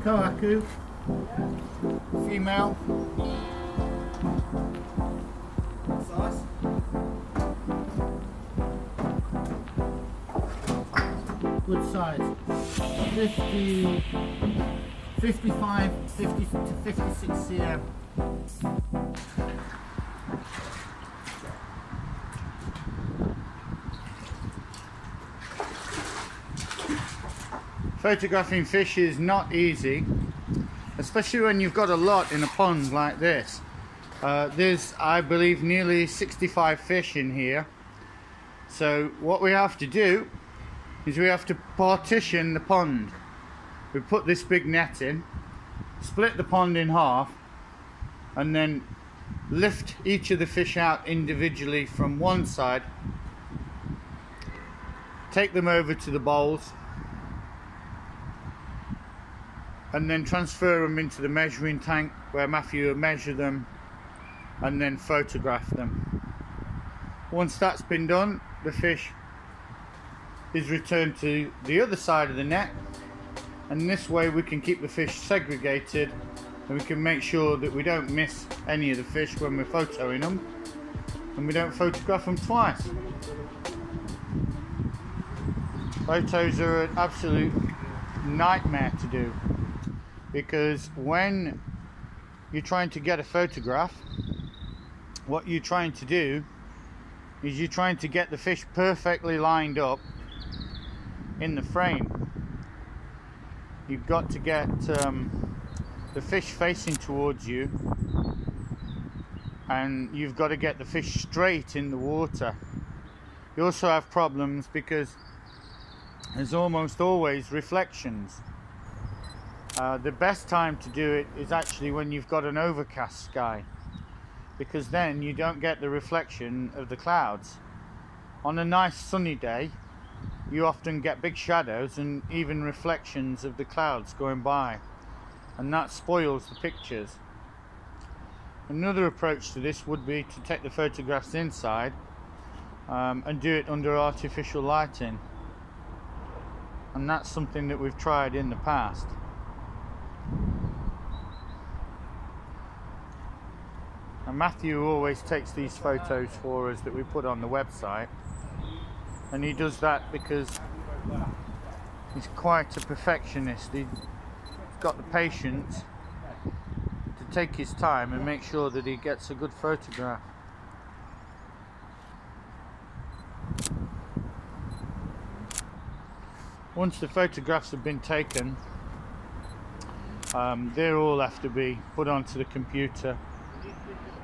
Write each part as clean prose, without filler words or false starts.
Kohaku, female. Size. Good size. 50, 55, 50 to 56 cm. Photographing fish is not easy, especially when you've got a lot in a pond like this. There's, I believe, nearly 65 fish in here. So what we have to do is we have to partition the pond. We put this big net in, split the pond in half, and then lift each of the fish out individually from one side, take them over to the bowls, and then transfer them into the measuring tank where Matthew will measure them and then photograph them. Once that's been done, the fish is returned to the other side of the net, and this way we can keep the fish segregated and we can make sure that we don't miss any of the fish when we're photoing them, and we don't photograph them twice. Photos are an absolute nightmare to do, because when you're trying to get a photograph, what you're trying to do is you're trying to get the fish perfectly lined up in the frame. You've got to get the fish facing towards you, and you've got to get the fish straight in the water. You also have problems because there's almost always reflections. The best time to do it is actually when you've got an overcast sky, because then you don't get the reflection of the clouds. On a nice sunny day, you often get big shadows and even reflections of the clouds going by, and that spoils the pictures. Another approach to this would be to take the photographs inside and do it under artificial lighting, and that's something that we've tried in the past. And Matthew always takes these photos for us that we put on the website, and he does that because he's quite a perfectionist. He's got the patience to take his time and make sure that he gets a good photograph. Once the photographs have been taken, they all have to be put onto the computer,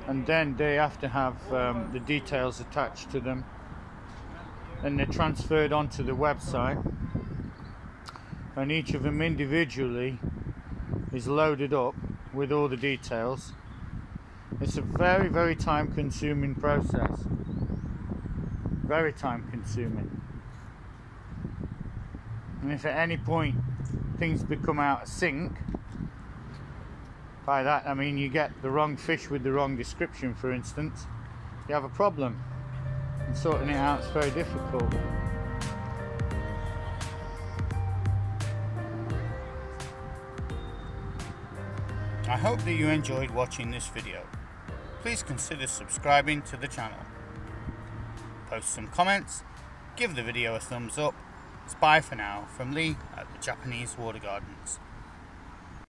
and then they have to have the details attached to them, and they're transferred onto the website, and each of them individually is loaded up with all the details. It's a very, very time consuming process, very time consuming, and if at any point things become out of sync, by that I mean you get the wrong fish with the wrong description, for instance, you have a problem, and sorting it out is very difficult. I hope that you enjoyed watching this video. Please consider subscribing to the channel. Post some comments, give the video a thumbs up. It's bye for now from Lee at the Japanese Water Gardens.